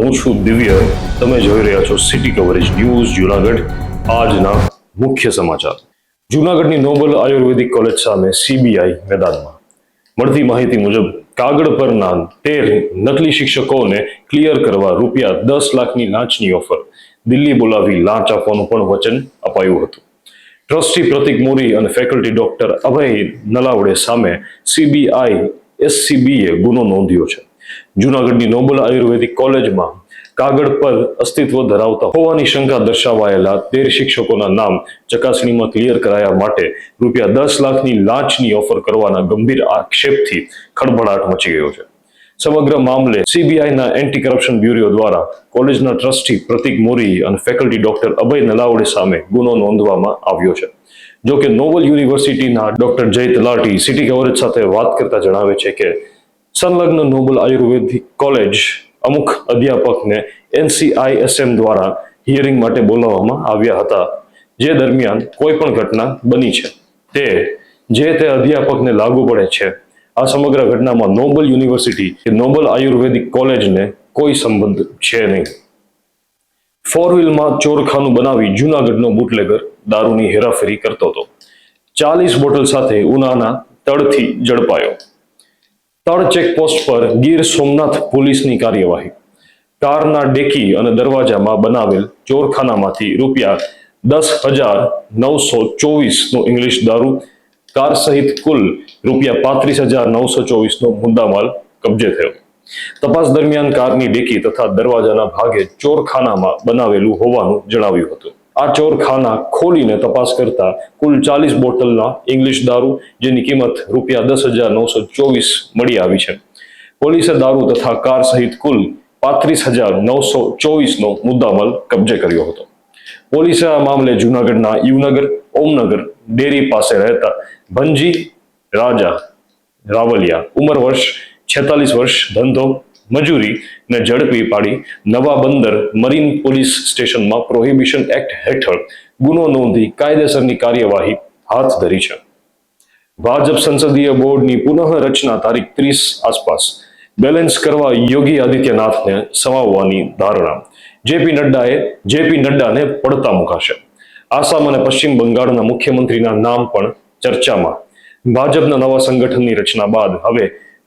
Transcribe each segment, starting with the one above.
હું છું દિવ્ય. તમે જોઈ રહ્યા છો સિટી કવરેજ ન્યૂઝ જુનાગઢ. આજના મુખ્ય સમાચાર. જુનાગઢની નોબલ આયુર્વેદિક કોલેજ સામે સીબીઆઈ મેદાનમાં. મળતી માહિતી મુજબ કાગળ પરના 13 નકલી શિક્ષકોને ક્લિયર કરવા ₹10 લાખની લાંચની ઓફર. દિલ્હી બોલાવી લાંચ આપવાનું પણ વચન અપાયું હતું. ટ્રસ્ટી પ્રતિક મોરી અને ફેકલ્ટી ડોક્ટર અભય નલાવડે સામે સીબીઆઈ એસસીબીએ ગુનો નોંધ્યો છે. જૂનાગઢની નોબલ આયુર્વેદિક કોલેજમાં કાગળ પર અસ્તિત્વ ધરાવતા હોવાની શંકા દર્શાવાયેલા 13 શિક્ષકોના નામ ચકાસણીમાં ક્લિયર કરાયા માટે ₹10 લાખની લાંચની ઓફર કરવાના ગંભીર આક્ષેપથી ખળભળાટ મચી ગયો છે. સમગ્ર મામલે સીબીઆઈના એન્ટી કરપ્શન બ્યુરો દ્વારા કોલેજના ટ્રસ્ટી પ્રતિક મોરી અને ફેકલ્ટી ડોક્ટર અભય નલાવડે સામે ગુનો નોંધવામાં આવ્યો છે. જો કે નોબલ યુનિવર્સિટીના ડોક્ટર જય તલાટી સિટી કવરેજ સાથે વાત કરતા જણાવે છે કે સંલગ્ન નોબલ આયુર્વેદિક કોલેજ અમુક અધ્યાપકને NCISM દ્વારા હિયરિંગ માટે બોલાવવામાં આવ્યા હતા, જે દરમિયાન કોઈ પણ ઘટના બની છે તે અધ્યાપકને લાગુ પડે છે. આ સમગ્ર ઘટનામાં નોબલ યુનિવર્સિટી કે નોબલ આયુર્વેદિક કોલેજને કોઈ સંબંધ છે નહીં. 4 વ્હીલમાં ચોરખાનું બનાવી જૂનાગઢનો બુટલેગર દારૂની હેરાફેરી કરતો હતો. 40 બોટલ સાથે ઉનાના તળથી ઝડપાયો. તળ ચેકપોસ્ટ પર ગીર સોમનાથ પોલીસની કાર્યવાહી. કારના ડેકી અને દરવાજામાં બનાવેલ ચોરખાનામાંથી ₹10,924નો ઇંગ્લિશ દારૂ, કાર સહિત કુલ ₹35,924નો મુદ્દામાલ કબજે થયો. તપાસ દરમિયાન કારની ડેકી તથા દરવાજાના ભાગે ચોરખાનામાં બનાવેલું હોવાનું જણાવ્યું હતું. આ ચોરખાના ખોલીને તપાસ કરતા કુલ 40 બોટલના ઇંગ્લિશ દારૂ, જેની કિંમત ₹10,924 મળી આવી છે. પોલીસે દારૂ તથા કાર સહિત કુલ ₹35,924નો મુદ્દામાલ કબજે કર્યો હતો. પોલીસે આ મામલે જૂનાગઢના યુવનગર ઓમનગર ડેરી પાસે રહેતા ભંજી રાજા રાવલિયા, ઉંમર વર્ષ 46 વર્ષ, ધંધો મજૂરી ને ઝડપી પાડી નવા બંદર મરીન પોલીસ સ્ટેશનમાં પ્રોહિબિશન એક્ટ હેઠળ ગુનો નોંધી કાયદેસરની કાર્યવાહી હાથ ધરી છે. ભાજપ સંસદીય બોર્ડની પુનઃ રચના તારીખ 30 આસપાસ બેલેન્સ કરવા યોગી આદિત્યનાથને સમાવવાની ધારણા. જેપી નડ્ડાને પડતા મુકાશે. આસામ અને પશ્ચિમ બંગાળના મુખ્યમંત્રીના નામ પણ ચર્ચામાં. ભાજપના નવા સંગઠનની રચના બાદ હવે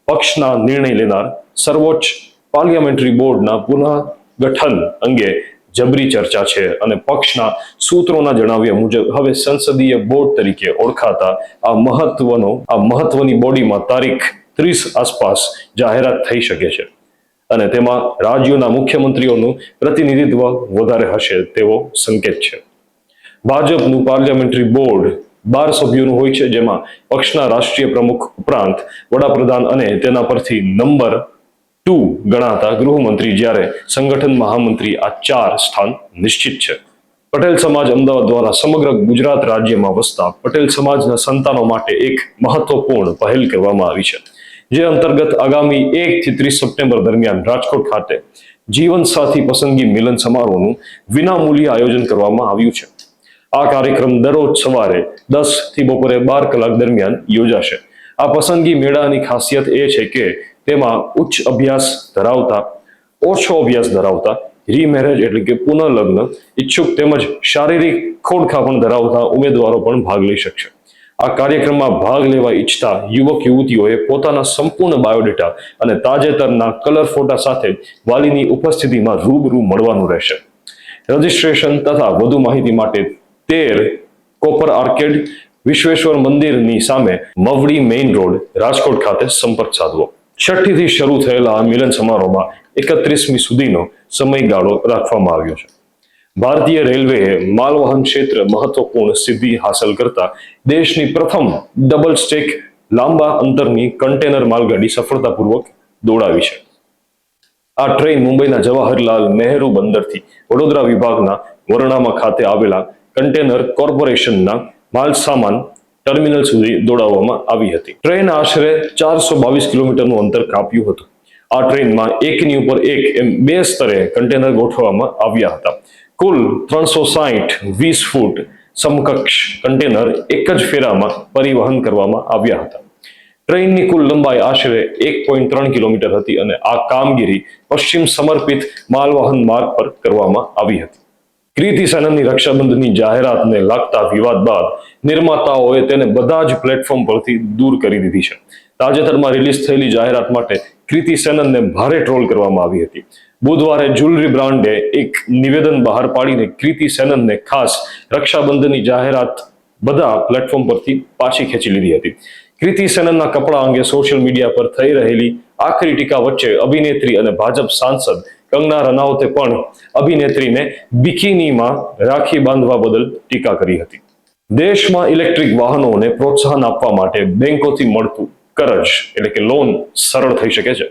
પક્ષના નિર્ણય લેનાર સર્વોચ્ચ પાર્લિયામેન્ટરી બોર્ડના પુનઃગઠન અંગે જબરી ચર્ચા છે અને પક્ષના સૂત્રોના જણાવ્યા મુજબ હવે સંસદીય બોર્ડ તરીકે ઓળખાતા આ મહત્વની બોડીમાં તારીખ 30 આસપાસ જાહેરાત થઈ શકે છે અને તેમાં રાજ્યોના મુખ્યમંત્રીઓનું પ્રતિનિધિત્વ વધારે હશે તેવો સંકેત છે. ભાજપનું પાર્લિયામેન્ટરી બોર્ડ 12 સભ્યોનું હોય છે, જેમાં પક્ષના રાષ્ટ્રીય પ્રમુખ ઉપરાંત વડાપ્રધાન અને તેના પરથી નંબર 2 ગણાતા ગૃહમંત્રી, જ્યારે સંગઠન મહામંત્રી આ 4 સ્થાન નિશ્ચિત છે. પટેલ સમાજ અમદાવાદ દ્વારા સમગ્ર ગુજરાત રાજ્યમાં વસતા પટેલ સમાજના સંતાનો માટે એક મહત્વપૂર્ણ પહેલ કરવામાં આવી છે, જે અંતર્ગત આગામી 1 થી 30 સપ્ટેમ્બર દરમિયાન રાજકોટ ખાતે જીવન સાથી પસંદગી મિલન સમારોહનું વિનામૂલ્ય આયોજન કરવામાં આવ્યું છે. આ કાર્યક્રમ દરરોજ સવારે 10 થી બપોરે 12 કલાક દરમિયાન યોજાશે. આ પસંદગી મેળાની ખાસિયત એ છે કે તેમાં ઓછો અભ્યાસ ધરાવતા રીમેરેજ એટલે કે પુનઃલગ્ન ઈચ્છુક તેમજ શારીરિક ખોડખાપણ ધરાવતા ઉમેદવારો પણ ભાગ લઈ શકશે. આ કાર્યક્રમમાં ભાગ લેવા ઈચ્છતા યુવક યુવતીઓએ પોતાના સંપૂર્ણ બાયોડેટા અને તાજેતરના કલર ફોટા સાથે વાલીની ઉપસ્થિતિમાં રૂબરૂ મળવાનું રહેશે. રજિસ્ટ્રેશન તથા વધુ માહિતી માટે 13 કોપર આર્કેડ, વિશ્વેશ્વર મંદિરની સામે, મવડી મેઇન રોડ, રાજકોટ ખાતે સંપર્ક સાધવો. 6ઠી થી શરૂ થયેલા આ મિલન સમારોહમાં 31મી સુધીનો સમયગાળો રાખવામાં આવ્યો છે. ભારતીય રેલવેએ માલવહન ક્ષેત્ર મહત્વપૂર્ણ સિદ્ધિ હાંસલ કરતા દેશની પ્રથમ ડબલ સ્ટેક લાંબા અંતરની કન્ટેનર માલગાડી સફળતાપૂર્વક દોડાવી છે. આ ટ્રેન મુંબઈના જવાહરલાલ નહેરુ બંદરથી વડોદરા વિભાગના વરણામા ખાતે આવેલા કન્ટેનર કોર્પોરેશનના માલસામાન ટર્મિનલ સુધી દોડાવવામાં આવી હતી. ટ્રેન આશરે 422 કિલોમીટરનું અંતર કાપ્યું હતું. આ ટ્રેનમાં એકની ઉપર એક એમ 2 સ્તરે કન્ટેનર ગોઠવવામાં આવ્યા હતા. કુલ 360 20 ફૂટ સમકક્ષ કન્ટેનર એક જ ફેરામાં પરિવહન કરવામાં આવ્યા હતા. ટ્રેનની કુલ લંબાઈ આશરે 1.3 કિલોમીટર હતી અને આ કામગીરી પશ્ચિમ સમર્પિત માલવહન માર્ગ પર કરવામાં આવી હતી. કૃતિ સેનનની રક્ષાબંધનની જાહેરાતને લાગતા વિવાદ બાદ નિર્માતાઓએ તેને બધા જ પ્લેટફોર્મ પરથી દૂર કરી દીધી છે. તાજેતરમાં રિલીઝ થયેલી જાહેરાત માટે કૃતિ સેનનને ભારે ટ્રોલ કરવામાં આવી હતી. બુધવારે જ્વેલરી બ્રાન્ડે એક નિવેદન બહાર પાડીને કૃતિ સેનનને ખાસ રક્ષાબંધનની જાહેરાત બધા પ્લેટફોર્મ પરથી પાછી ખેંચી લીધી હતી. કૃતિ સેનનના કપડા અંગે સોશિયલ મીડિયા પર થઈ રહેલી આકરી ટીકા વચ્ચે અભિનેત્રી અને ભાજપ સાંસદ કંગના રનૌતે પણ અભિનેત્રીને બિકીનીમાં રાખી બાંધવા બદલ ટીકા કરી હતી. દેશમાં ઇલેક્ટ્રિક વાહનોને પ્રોત્સાહન આપવા માટે બેંકોથી મળતું કરજ એટલે કે લોન સરળ થઈ શકે છે.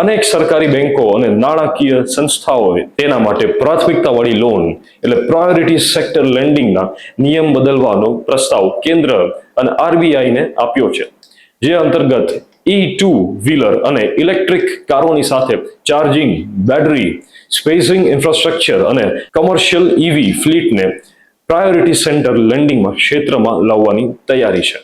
અનેક સરકારી બેંકો અને નાણાકીય સંસ્થાઓએ તેના માટે પ્રાથમિકતાવાળી લોન એટલે પ્રાયોરિટી સેક્ટર લેન્ડિંગના નિયમ બદલવાનો પ્રસ્તાવ કેન્દ્ર અને આરબીઆઈને આપ્યો છે, જે અંતર્ગત E2 વ્હીલર અને ઇલેક્ટ્રિક કારોની સાથે ચાર્જિંગ, બેટરી, સ્પેસિંગ ઇન્ફ્રાસ્ટ્રક્ચર અને કમર્શિયલ ઈવી ફ્લીટને પ્રાયોરિટી સેન્ટર લેન્ડિંગમાં ક્ષેત્રમાં લાવવાની તૈયારી છે.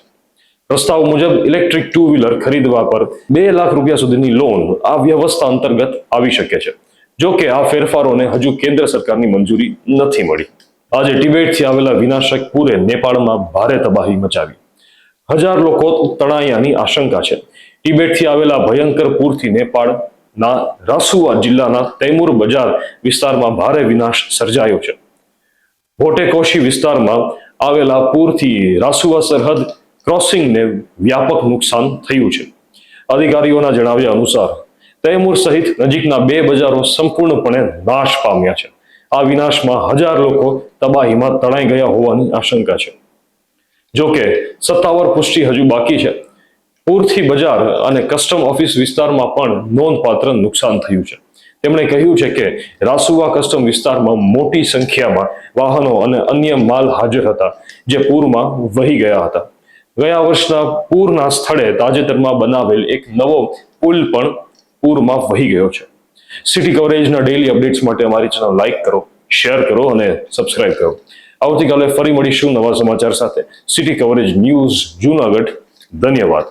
પ્રસ્તાવ મુજબ ઇલેક્ટ્રિક ટુ વ્હીલર ખરીદવા પર 2 લાખ રૂપિયા સુધીની લોન આ વ્યવસ્થા અંતર્ગત આવી શકે છે. જો કે આ ફેરફારોને હજુ કેન્દ્ર સરકારની મંજૂરી નથી મળી. આજે તિબેટથી આવેલા વિનાશક પૂરે નેપાળમાં ભારે તબાહી મચાવી. 1000 લોકો તણાયાની આશંકા છે. તિબેટથી આવેલા ભયંકર પૂરથી નેપાળના રાસુવા જિલ્લાના તૈમુર બજાર વિસ્તારમાં ભારે વિનાશ સર્જાયો છે. ભોટેકોશી વિસ્તારમાં આવેલા પૂરથી રાસુવા સરહદ ક્રોસિંગને વ્યાપક નુકસાન થયું છે. અધિકારીઓના જણાવ્યા અનુસાર તૈમુર સહિત નજીકના 2 બજારો સંપૂર્ણપણે નાશ પામ્યા છે. આ વિનાશમાં 1000 લોકો તબાહીમાં તણાઈ ગયા હોવાની આશંકા છે. જો કે સત્તાવાર પુષ્ટિ હજુ બાકી છે. પૂરથી બજાર અને કસ્ટમ ઓફિસ વિસ્તારમાં પણ નોંધપાત્ર નુકસાન થયું છે. તેમણે કહ્યું છે કે રાસુવા કસ્ટમ વિસ્તારમાં મોટી સંખ્યામાં વાહનો અને અન્ય માલ હાજર હતા, જે પૂરમાં વહી ગયા હતા. ગયા વર્ષના પૂરના સ્થળે તાજેતરમાં બનાવેલ એક નવો પુલ પણ પૂરમાં વહી ગયો છે. સિટી કવરેજના ડેઇલી અપડેટ્સ માટે અમારી ચેનલ લાઇક કરો, શેર કરો અને સબસ્ક્રાઇબ કરો. આવતીકાલે ફરી મળીશું નવા સમાચાર સાથે. City coverage news Junagadh. ધન્યવાદ.